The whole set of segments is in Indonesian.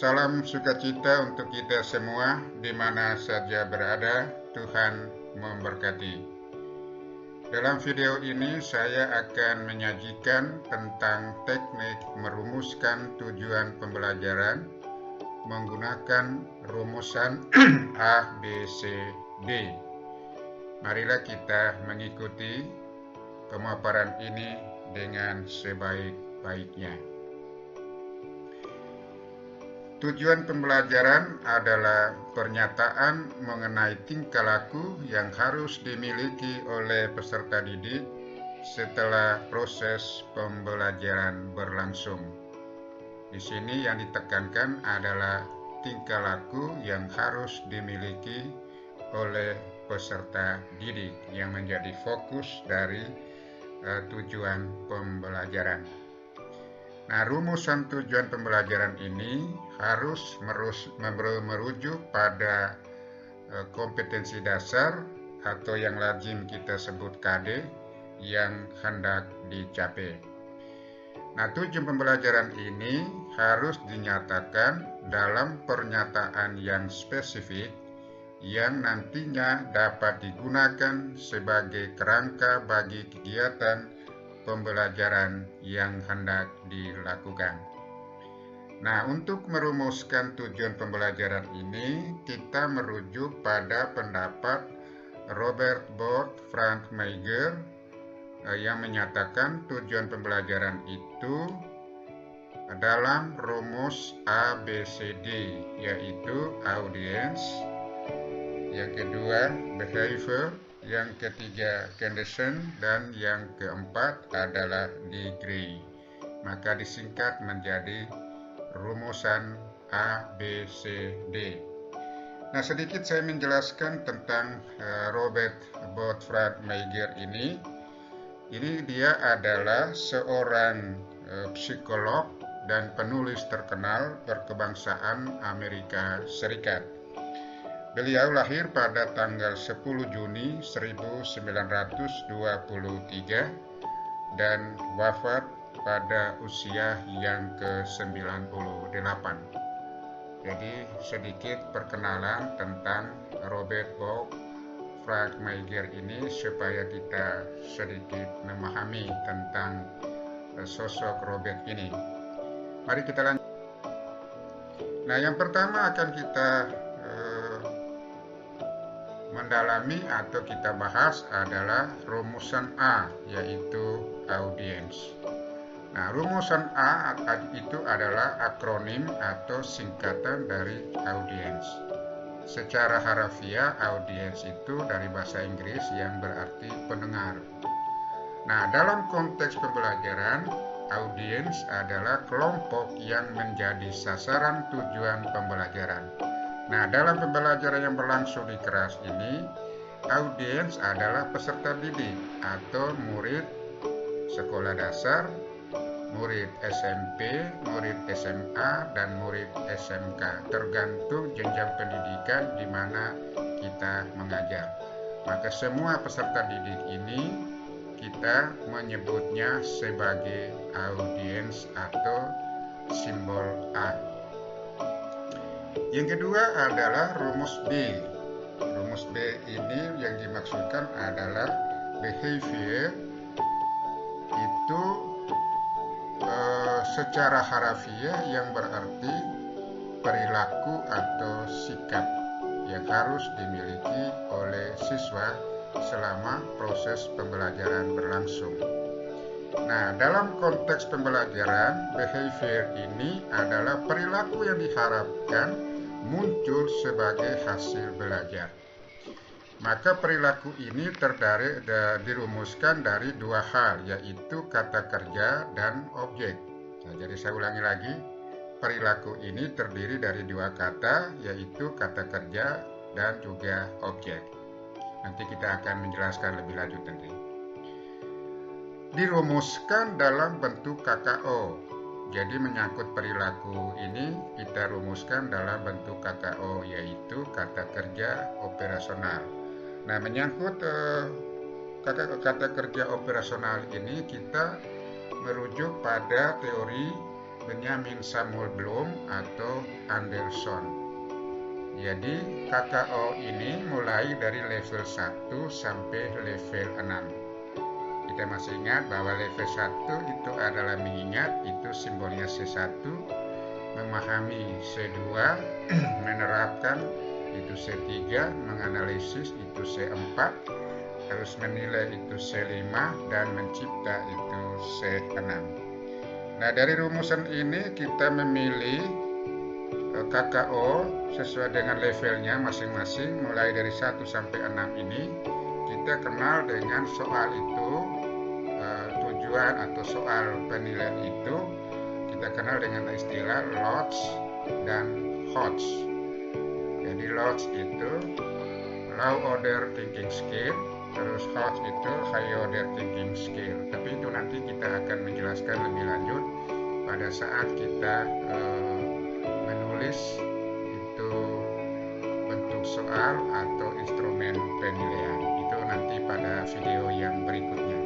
Salam sukacita untuk kita semua, di mana saja berada. Tuhan memberkati. Dalam video ini saya akan menyajikan tentang teknik merumuskan tujuan pembelajaran menggunakan rumusan A, B, C, D. Marilah kita mengikuti pemaparan ini dengan sebaik-baiknya. Tujuan pembelajaran adalah pernyataan mengenai tingkah laku yang harus dimiliki oleh peserta didik setelah proses pembelajaran berlangsung. Di sini yang ditekankan adalah tingkah laku yang harus dimiliki oleh peserta didik yang menjadi fokus dari tujuan pembelajaran. Nah, rumusan tujuan pembelajaran ini harus merujuk pada kompetensi dasar atau yang lazim kita sebut KD yang hendak dicapai. Nah, tujuan pembelajaran ini harus dinyatakan dalam pernyataan yang spesifik yang nantinya dapat digunakan sebagai kerangka bagi kegiatan pembelajaran yang hendak dilakukan. Nah, untuk merumuskan tujuan pembelajaran ini, kita merujuk pada pendapat Robert Bolt Frank Meiger yang menyatakan tujuan pembelajaran itu dalam rumus ABCD, yaitu audience, yang kedua behavior, yang ketiga condition, dan yang keempat adalah degree. Maka disingkat menjadi rumusan ABCD. Nah, sedikit saya menjelaskan tentang Robert Gottfried Meiger ini. Ini dia adalah seorang psikolog dan penulis terkenal berkebangsaan Amerika Serikat. Beliau lahir pada tanggal 10 Juni 1923 dan wafat pada usia yang ke-98. Jadi sedikit perkenalan tentang Robert Gottfried Meiger ini supaya kita sedikit memahami tentang sosok Robert ini. Mari kita lanjut. Nah, yang pertama akan kita mendalami atau kita bahas adalah rumusan A, yaitu audience. Nah, rumusan A itu adalah akronim atau singkatan dari audience. Secara harafiah, audience itu dari bahasa Inggris yang berarti pendengar. Nah, dalam konteks pembelajaran, audience adalah kelompok yang menjadi sasaran tujuan pembelajaran. Nah, dalam pembelajaran yang berlangsung di kelas ini, audiens adalah peserta didik atau murid sekolah dasar, murid SMP, murid SMA, dan murid SMK, tergantung jenjang pendidikan di mana kita mengajar. Maka semua peserta didik ini kita menyebutnya sebagai audiens atau simbol A. Yang kedua adalah rumus B. Rumus B ini yang dimaksudkan adalah behavior. Itu secara harafiah yang berarti perilaku atau sikap yang harus dimiliki oleh siswa selama proses pembelajaran berlangsung. Nah, dalam konteks pembelajaran, behavior ini adalah perilaku yang diharapkan muncul sebagai hasil belajar. Maka perilaku ini dirumuskan dari dua hal, yaitu kata kerja dan objek. Nah, jadi saya ulangi lagi, perilaku ini terdiri dari dua kata, yaitu kata kerja dan juga objek. Nanti kita akan menjelaskan lebih lanjut nanti. Dirumuskan dalam bentuk KKO. Jadi menyangkut perilaku ini kita rumuskan dalam bentuk KKO, yaitu kata kerja operasional. Nah, menyangkut kata kerja operasional ini kita merujuk pada teori Benjamin Samuel Bloom atau Anderson. Jadi KKO ini mulai dari level 1 sampai level 6. Kita masih ingat bahwa level 1 itu adalah mengingat, itu simbolnya C1, memahami C2, menerapkan itu C3, menganalisis itu C4, terus menilai itu C5, dan mencipta itu C6. Nah, dari rumusan ini kita memilih KKO sesuai dengan levelnya masing-masing, mulai dari 1 sampai 6 ini. Kita kenal dengan soal itu, tujuan atau soal penilaian itu kita kenal dengan istilah LOTS dan HOTS. Jadi LOTS itu Low Order Thinking Skill, terus HOTS itu High Order Thinking Skill. Tapi itu nanti kita akan menjelaskan lebih lanjut pada saat kita menulis itu bentuk soal atau instrumen penilaian. Itu nanti pada video yang berikutnya.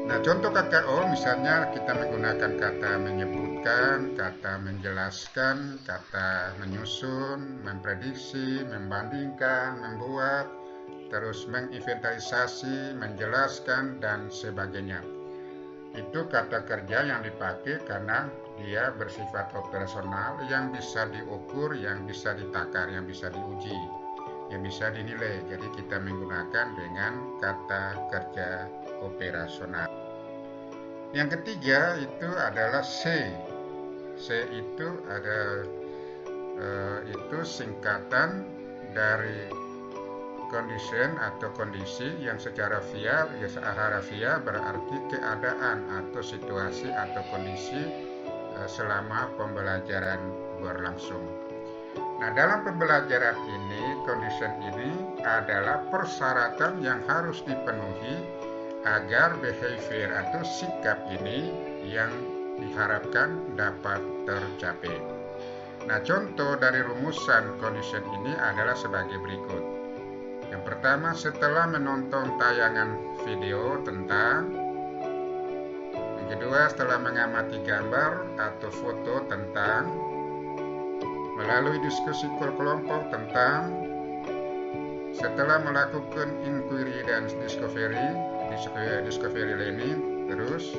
Nah, contoh KKO misalnya kita menggunakan kata menyebutkan, kata menjelaskan, kata menyusun, memprediksi, membandingkan, membuat, terus menginventarisasi, menjelaskan, dan sebagainya. Itu kata kerja yang dipakai karena dia bersifat operasional, yang bisa diukur, yang bisa ditakar, yang bisa diuji, yang bisa dinilai. Jadi kita menggunakan dengan kata kerja operasional. Yang ketiga itu adalah C. C itu ada itu singkatan dari condition atau kondisi yang secara harafiah berarti keadaan atau situasi atau kondisi selama pembelajaran berlangsung. Nah, dalam pembelajaran ini, condition ini adalah persyaratan yang harus dipenuhi agar behavior atau sikap ini yang diharapkan dapat tercapai. Nah, contoh dari rumusan condition ini adalah sebagai berikut. Yang pertama, setelah menonton tayangan video tentang. Yang kedua, setelah mengamati gambar atau foto tentang. Melalui diskusi kelompok tentang. Setelah melakukan inquiry dan discovery learning. Terus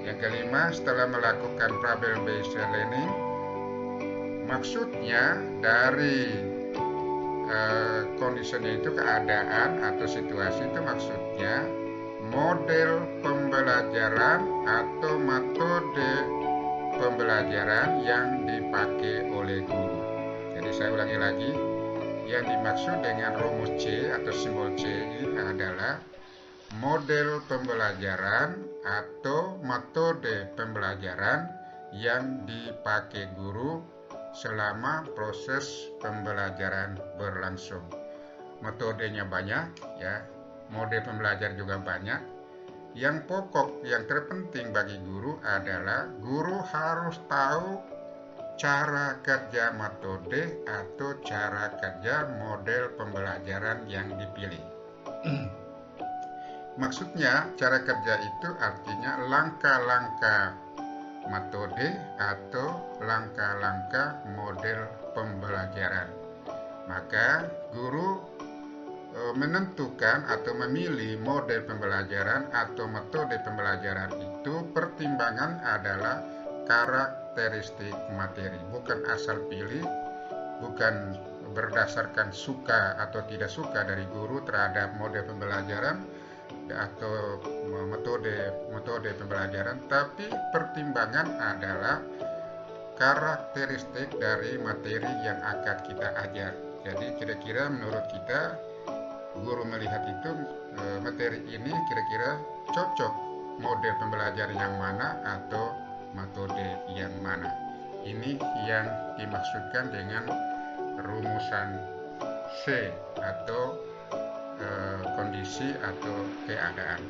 yang kelima, setelah melakukan problem based learning. Maksudnya dari kondisinya itu keadaan atau situasi itu maksudnya model pembelajaran atau metode pembelajaran yang dipakai oleh guru. Jadi saya ulangi lagi, yang dimaksud dengan rumus C atau simbol C ini adalah model pembelajaran atau metode pembelajaran yang dipakai guru selama proses pembelajaran berlangsung. Metodenya banyak ya, model pembelajaran juga banyak. Yang pokok, yang terpenting bagi guru adalah guru harus tahu cara kerja metode atau cara kerja model pembelajaran yang dipilih. Maksudnya cara kerja itu artinya langkah-langkah metode atau langkah-langkah model pembelajaran. Maka guru menentukan atau memilih model pembelajaran atau metode pembelajaran itu pertimbangan adalah karakteristik materi, bukan asal pilih, bukan berdasarkan suka atau tidak suka dari guru terhadap model pembelajaran atau metode pembelajaran, tapi pertimbangan adalah karakteristik dari materi yang akan kita ajar. Jadi kira-kira menurut kita guru melihat itu materi ini kira-kira cocok model pembelajaran yang mana atau metode yang mana. Ini yang dimaksudkan dengan rumusan C atau kondisi atau keadaan.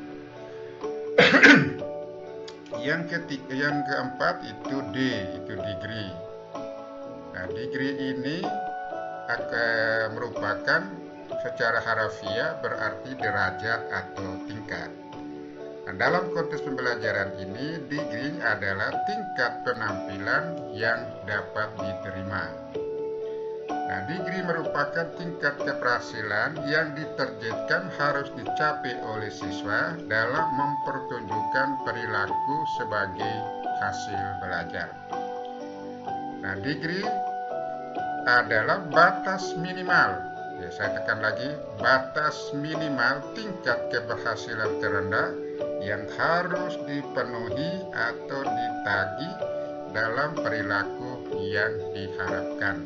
Yang keempat itu D, itu degree. Nah, degree ini akan merupakan secara harafiah berarti derajat atau tingkat. Nah, dalam konteks pembelajaran ini, degree adalah tingkat penampilan yang dapat diterima. Nah, degree merupakan tingkat keberhasilan yang ditargetkan harus dicapai oleh siswa dalam mempertunjukkan perilaku sebagai hasil belajar. Nah, degree adalah batas minimal. Ya, saya tekan lagi, batas minimal tingkat keberhasilan terendah yang harus dipenuhi atau ditagih dalam perilaku yang diharapkan.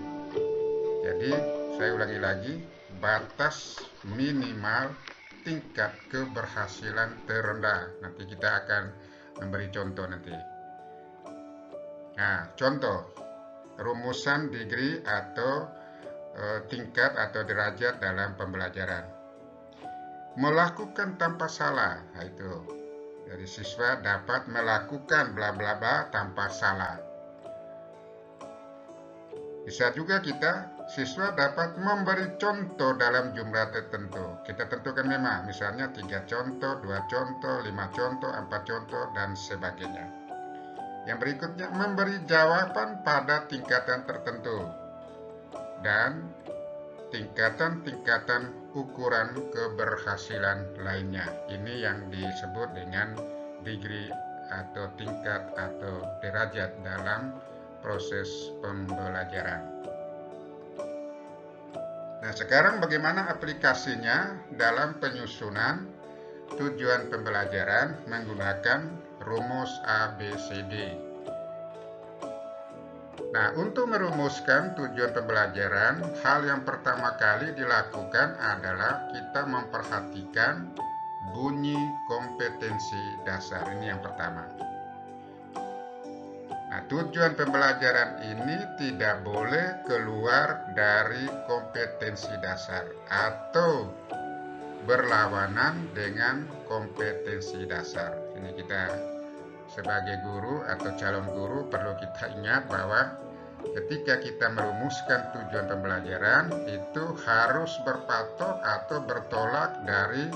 Jadi, saya ulangi lagi, batas minimal tingkat keberhasilan terendah. Nanti kita akan memberi contoh nanti. Nah, contoh rumusan degree atau tingkat atau derajat dalam pembelajaran. Melakukan tanpa salah, nah itu. Jadi siswa dapat melakukan bla bla bla tanpa salah. Bisa juga siswa dapat memberi contoh dalam jumlah tertentu. Kita tentukan memang, misalnya 3 contoh, 2 contoh, 5 contoh, 4 contoh, dan sebagainya. Yang berikutnya, memberi jawaban pada tingkatan tertentu dan tingkatan-tingkatan ukuran keberhasilan lainnya. Ini yang disebut dengan degree atau tingkat atau derajat dalam proses pembelajaran. Nah, sekarang bagaimana aplikasinya dalam penyusunan tujuan pembelajaran menggunakan rumus ABCD. Nah, untuk merumuskan tujuan pembelajaran, hal yang pertama kali dilakukan adalah kita memperhatikan bunyi kompetensi dasar. Ini yang pertama. Nah, tujuan pembelajaran ini tidak boleh keluar dari kompetensi dasar atau berlawanan dengan kompetensi dasar. Ini kita sebagai guru atau calon guru perlu kita ingat bahwa ketika kita merumuskan tujuan pembelajaran itu harus berpatok atau bertolak dari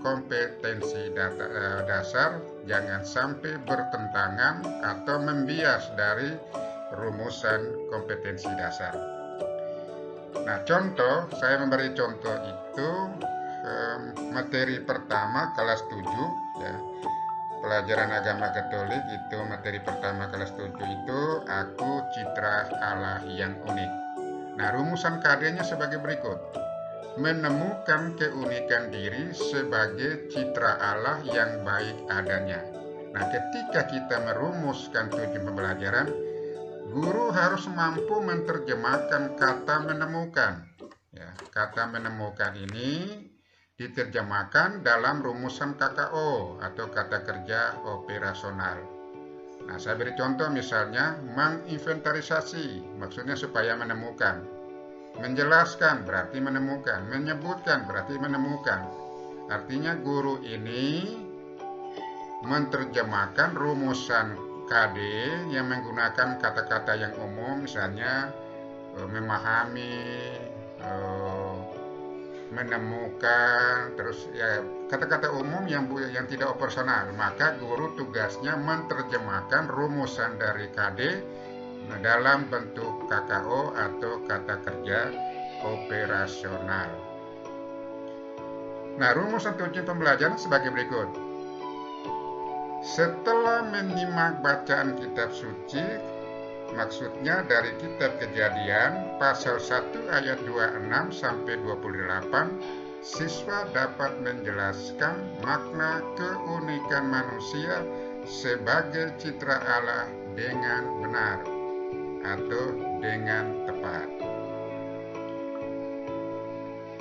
kompetensi dasar, jangan sampai bertentangan atau membias dari rumusan kompetensi dasar. Nah, contoh, saya memberi contoh itu materi pertama kelas 7 ya. Pelajaran agama Katolik itu materi pertama kelas 7 itu Aku Citra Allah yang Unik. Nah, rumusan KD-nya sebagai berikut. Menemukan keunikan diri sebagai citra Allah yang baik adanya. Nah, ketika kita merumuskan tujuan pembelajaran, guru harus mampu menerjemahkan kata menemukan. Ya, kata menemukan ini diterjemahkan dalam rumusan KKO atau kata kerja operasional. Nah, saya beri contoh misalnya menginventarisasi, maksudnya supaya menemukan. Menjelaskan berarti menemukan, menyebutkan berarti menemukan. Artinya guru ini menerjemahkan rumusan KD yang menggunakan kata-kata yang umum, misalnya memahami, menemukan, terus ya kata-kata umum yang tidak operasional. Maka guru tugasnya menerjemahkan rumusan dari KD dalam bentuk KKO atau kata kerja operasional. Nah, rumusan tujuan pembelajaran sebagai berikut. Setelah menyimak bacaan kitab suci, maksudnya dari kitab Kejadian pasal 1 ayat 26 sampai 28, siswa dapat menjelaskan makna keunikan manusia sebagai citra Allah dengan benar atau dengan tepat.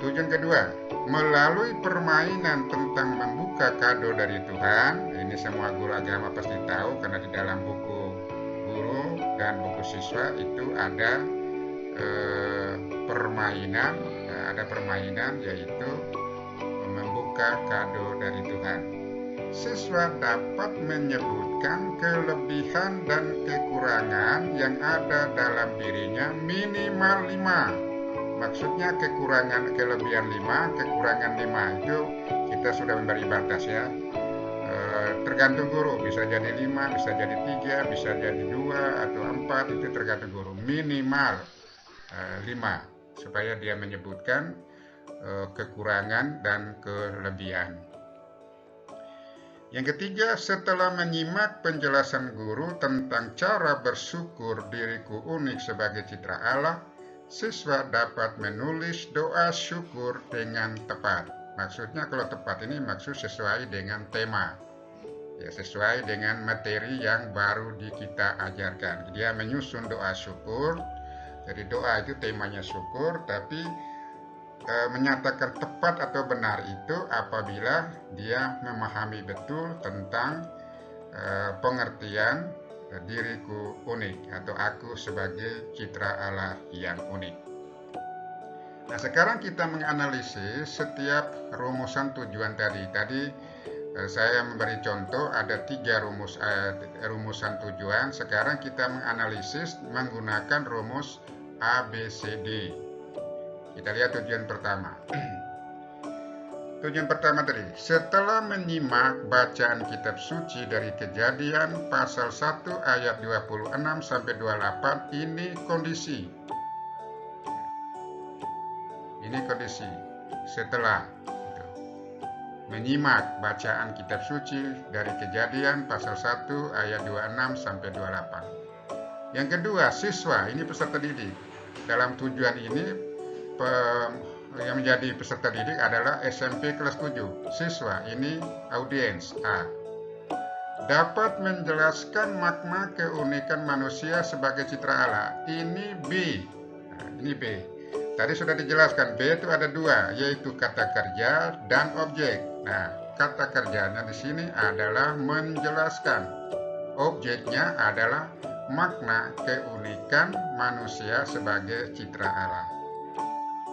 Tujuan kedua, melalui permainan tentang membuka kado dari Tuhan. Ini semua guru agama pasti tahu karena di dalam buku guru dan buku siswa itu ada permainan yaitu membuka kado dari Tuhan. Siswa dapat menyebutkan kelebihan dan kekurangan yang ada dalam dirinya minimal 5. Maksudnya kelebihan 5, kekurangan 5 itu kita sudah memberi batas ya. tergantung guru, bisa jadi 5, bisa jadi 3, bisa jadi 2 atau 4, itu tergantung guru. Minimal 5 supaya dia menyebutkan kekurangan dan kelebihan. Yang ketiga, setelah menyimak penjelasan guru tentang cara bersyukur diriku unik sebagai citra Allah, siswa dapat menulis doa syukur dengan tepat. Maksudnya kalau tepat ini maksud sesuai dengan tema, ya, sesuai dengan materi yang baru kita ajarkan. Dia menyusun doa syukur. Jadi doa itu temanya syukur, tapi menyatakan tepat atau benar itu apabila dia memahami betul tentang pengertian diriku unik atau aku sebagai citra Allah yang unik. Nah, sekarang kita menganalisis setiap rumusan tujuan tadi. Saya memberi contoh ada 3 rumusan tujuan. Sekarang kita menganalisis menggunakan rumus ABCD. Kita lihat tujuan pertama. Tujuan pertama tadi, setelah menyimak bacaan kitab suci dari Kejadian pasal 1 ayat 26 sampai 28, ini kondisi. Ini kondisi. Setelah menyimak bacaan kitab suci dari Kejadian pasal 1 ayat 26 sampai 28. Yang kedua, siswa, ini peserta didik. Dalam tujuan ini yang menjadi peserta didik adalah SMP kelas 7. Siswa, ini audiens A. Dapat menjelaskan makna keunikan manusia sebagai citra Allah. Ini B. Nah, ini B. Tadi sudah dijelaskan, B itu ada 2, yaitu kata kerja dan objek. Nah, kata kerjanya di sini adalah menjelaskan. Objeknya adalah makna keunikan manusia sebagai citra Allah.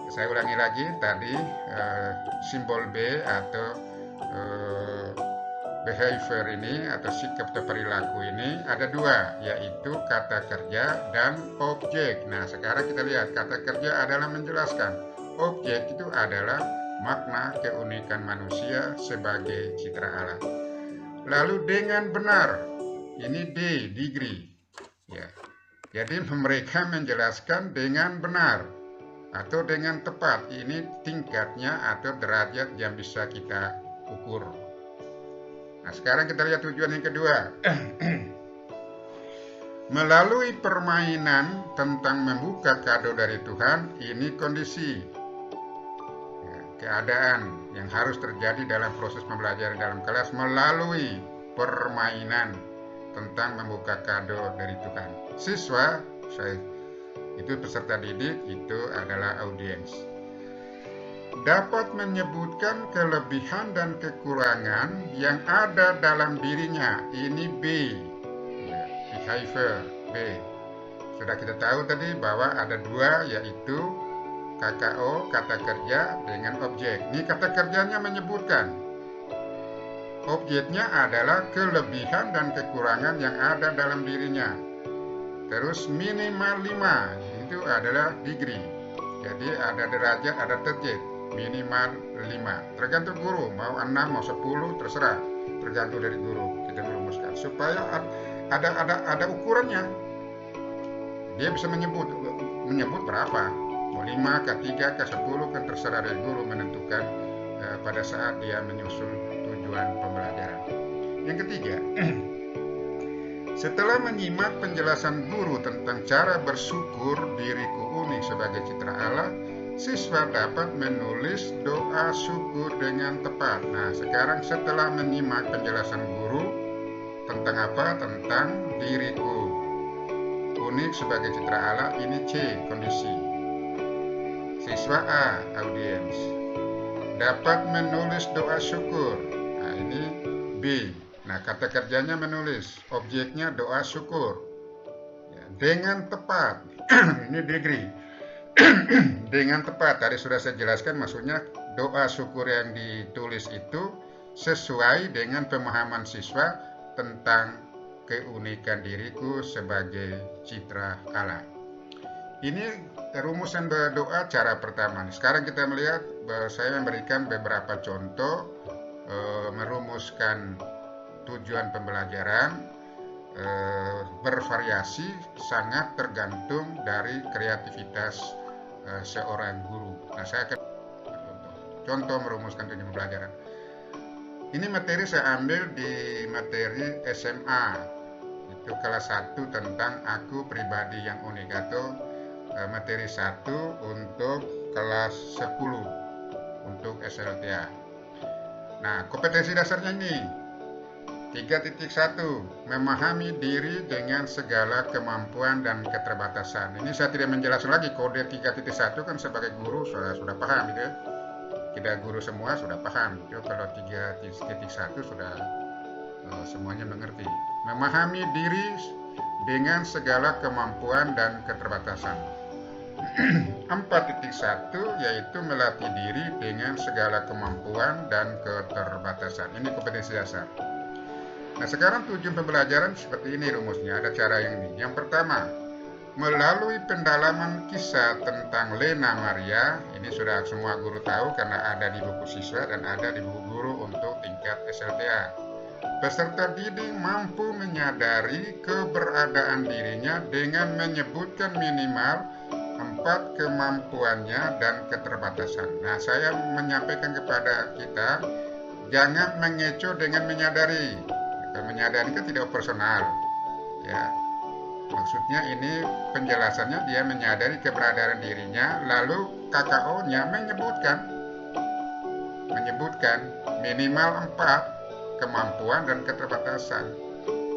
Saya ulangi lagi tadi, simbol B atau behavior ini atau sikap atau perilaku ini ada 2, yaitu kata kerja dan objek. Nah, sekarang kita lihat, kata kerja adalah menjelaskan, objek itu adalah makna keunikan manusia sebagai citra Allah. Lalu dengan benar, ini D, degree, ya. Jadi mereka menjelaskan dengan benar atau dengan tepat, ini tingkatnya atau derajat yang bisa kita ukur. Nah, sekarang kita lihat tujuan yang kedua. Melalui permainan tentang membuka kado dari Tuhan, ini kondisi, ya, keadaan yang harus terjadi dalam proses pembelajaran dalam kelas melalui permainan tentang membuka kado dari Tuhan. Siswa, itu peserta didik, itu adalah audiens. Dapat menyebutkan kelebihan dan kekurangan yang ada dalam dirinya. Ini B, ya, behavior B. Sudah kita tahu tadi bahwa ada 2, yaitu KKO, kata kerja, dengan objek. Ini kata kerjanya menyebutkan. Objeknya adalah kelebihan dan kekurangan yang ada dalam dirinya. Terus minimal 5, itu adalah degree. Jadi ada derajat, ada target, minimal 5. Tergantung guru, mau 6, mau 10, terserah. Tergantung dari guru, kita merumuskan. Supaya ada ukurannya. Dia bisa menyebut berapa. Mau 5, ke 3, ke 10, kan terserah dari guru menentukan pada saat dia menyusun tujuan pembelajaran. Yang ketiga, setelah menyimak penjelasan guru tentang cara bersyukur diriku unik sebagai citra Allah, siswa dapat menulis doa syukur dengan tepat. Nah, sekarang setelah menyimak penjelasan guru tentang apa? Tentang diriku unik sebagai citra Allah, ini C, kondisi. Siswa A, audiens, dapat menulis doa syukur. Nah, ini B. Nah, kata kerjanya menulis, objeknya doa syukur, ya, dengan tepat. Ini degree. Dengan tepat, tadi sudah saya jelaskan, maksudnya doa syukur yang ditulis itu sesuai dengan pemahaman siswa tentang keunikan diriku sebagai citra Allah. Ini rumusan berdoa cara pertama. Sekarang kita melihat, saya memberikan beberapa contoh merumuskan tujuan pembelajaran bervariasi, sangat tergantung dari kreativitas seorang guru. Nah, saya akan contoh merumuskan tujuan pembelajaran. Ini materi saya ambil di materi SMA, itu kelas 1 tentang aku pribadi yang unik, atau materi 1 untuk kelas 10 untuk SLTA. Nah, kompetensi dasarnya ini 3.1, memahami diri dengan segala kemampuan dan keterbatasan. Ini saya tidak menjelaskan lagi, kode 3.1 kan sebagai guru sudah paham gitu ya. Kita guru semua sudah paham. Itu kalau 3.1 sudah semuanya mengerti. Memahami diri dengan segala kemampuan dan keterbatasan. 4.1 yaitu melatih diri dengan segala kemampuan dan keterbatasan. Ini kompetensi dasar. Nah, sekarang tujuan pembelajaran seperti ini rumusnya. Ada cara yang ini. Yang pertama, melalui pendalaman kisah tentang Lena Maria. Ini sudah semua guru tahu karena ada di buku siswa dan ada di buku guru untuk tingkat SLTA. Peserta didik mampu menyadari keberadaan dirinya dengan menyebutkan minimal 4 kemampuannya dan keterbatasan. Nah, saya menyampaikan kepada kita, jangan mengecoh dengan menyadari. Menyadari kan tidak personal, ya. Maksudnya ini penjelasannya dia menyadari keberadaan dirinya, lalu KKO-nya menyebutkan minimal 4 kemampuan dan keterbatasan.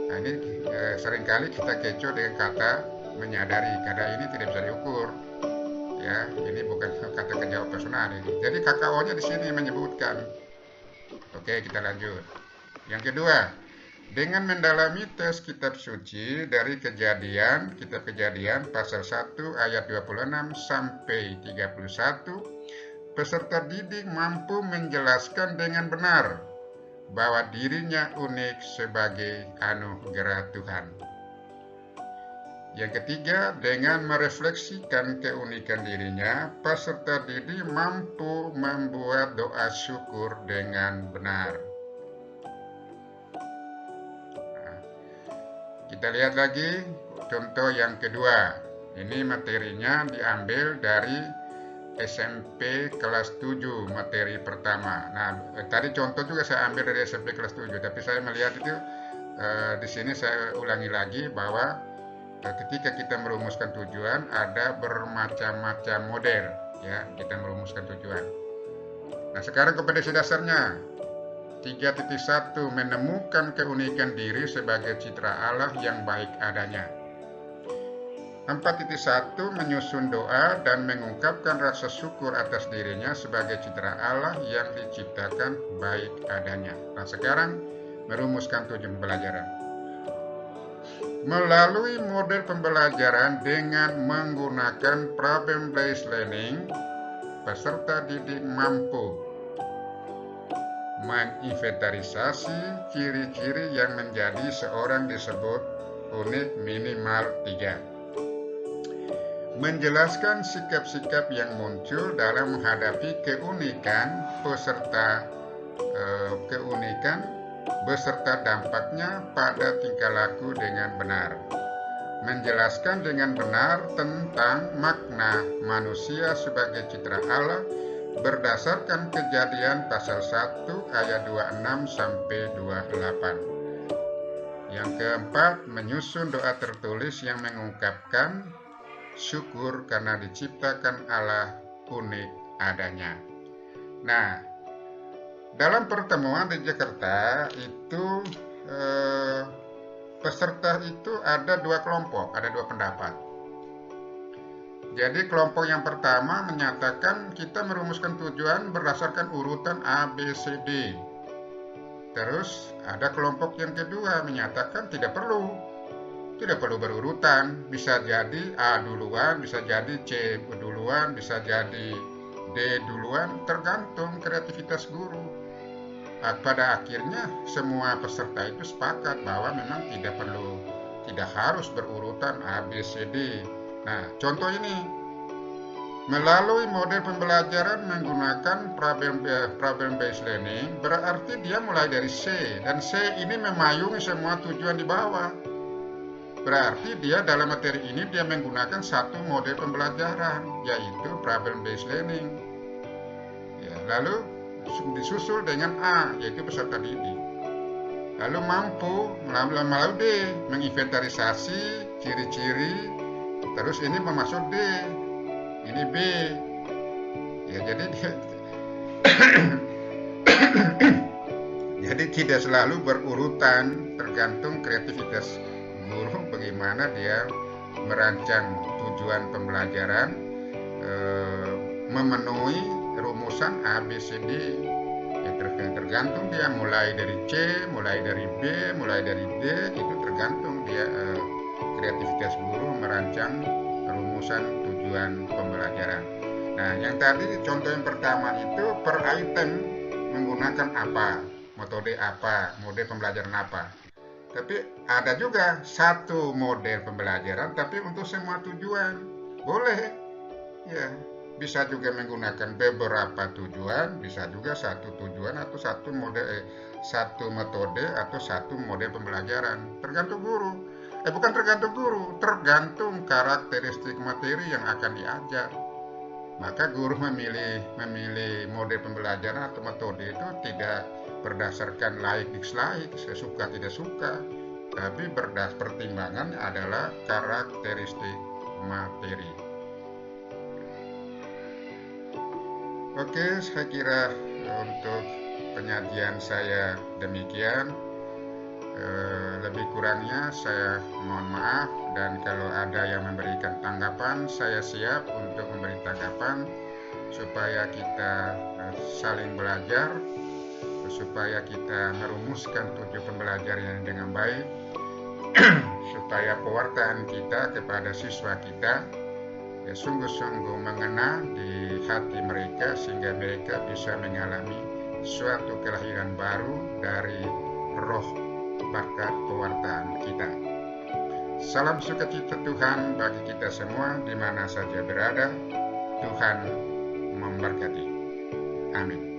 Nah, ini seringkali kita kecoh dengan kata menyadari, karena ini tidak bisa diukur, ya. Ini bukan kata kejawab personal ini. Jadi KKO-nya di sini menyebutkan. Oke, kita lanjut. Yang kedua, dengan mendalami tes kitab suci dari kitab Kejadian pasal 1 ayat 26 sampai 31, peserta didik mampu menjelaskan dengan benar bahwa dirinya unik sebagai anugerah Tuhan. Yang ketiga, dengan merefleksikan keunikan dirinya, peserta didik mampu membuat doa syukur dengan benar. Kita lihat lagi contoh yang kedua. Ini materinya diambil dari SMP kelas 7, materi pertama. Nah, tadi contoh juga saya ambil dari SMP kelas 7, tapi saya melihat itu di sini saya ulangi lagi bahwa ketika kita merumuskan tujuan ada bermacam-macam model, ya, kita merumuskan tujuan. Nah, sekarang kompetensi dasarnya 3.1, menemukan keunikan diri sebagai citra Allah yang baik adanya. 4.1, menyusun doa dan mengungkapkan rasa syukur atas dirinya sebagai citra Allah yang diciptakan baik adanya. Nah, sekarang merumuskan tujuan pembelajaran. Melalui model pembelajaran dengan menggunakan problem-based learning, peserta didik mampu menginventarisasi ciri-ciri yang menjadi seorang disebut unik minimal 3. Menjelaskan sikap-sikap yang muncul dalam menghadapi keunikan beserta dampaknya pada tingkah laku dengan benar. Menjelaskan dengan benar tentang makna manusia sebagai citra Allah berdasarkan Kejadian pasal 1 ayat 26 sampai 28. Yang keempat, menyusun doa tertulis yang mengungkapkan syukur karena diciptakan Allah unik adanya. Nah, dalam pertemuan di Jakarta itu peserta itu ada 2 kelompok, ada 2 pendapat. Jadi kelompok yang pertama menyatakan kita merumuskan tujuan berdasarkan urutan A, B, C, D. Terus ada kelompok yang kedua menyatakan tidak perlu berurutan. Bisa jadi A duluan, bisa jadi C duluan, bisa jadi D duluan, tergantung kreativitas guru. Pada akhirnya semua peserta itu sepakat bahwa memang tidak harus berurutan A, B, C, D. Nah, contoh ini, Melalui model pembelajaran menggunakan problem based learning, berarti dia mulai dari C, dan C ini memayungi semua tujuan di bawah. Berarti dia dalam materi ini dia menggunakan satu model pembelajaran, yaitu problem based learning. Ya, lalu disusul dengan A, yaitu peserta didik. Lalu mampu melalui D, menginventarisasi ciri-ciri, terus ini memasuk D, ini B. Ya, jadi jadi tidak selalu berurutan, tergantung kreativitas guru bagaimana dia merancang tujuan pembelajaran, memenuhi rumusan A, B, C, D. Ya, tergantung dia mulai dari C, mulai dari B, mulai dari D, itu tergantung dia kreativitas guru merancang rumusan tujuan pembelajaran. Nah, yang tadi contoh yang pertama itu per item menggunakan apa, metode apa, model pembelajaran apa. Tapi ada juga satu model pembelajaran tapi untuk semua tujuan. Boleh. Ya, bisa juga menggunakan beberapa tujuan, bisa juga satu tujuan atau satu metode atau satu model pembelajaran. Tergantung guru. Bukan tergantung guru, tergantung karakteristik materi yang akan diajar. Maka guru memilih model pembelajaran atau metode itu tidak berdasarkan laik dislike, suka tidak suka, tapi pertimbangannya adalah karakteristik materi. Oke, saya kira untuk penyajian saya demikian. Lebih kurangnya saya mohon maaf, dan kalau ada yang memberikan tanggapan, saya siap untuk memberi tanggapan supaya kita saling belajar, supaya kita merumuskan tujuan pembelajaran dengan baik, supaya pewartaan kita kepada siswa kita ya sungguh-sungguh mengena di hati mereka, sehingga mereka bisa mengalami suatu kelahiran baru dari roh bakat pewartaan kita. Salam sukacita Tuhan bagi kita semua di mana saja berada. Tuhan memberkati. Amin.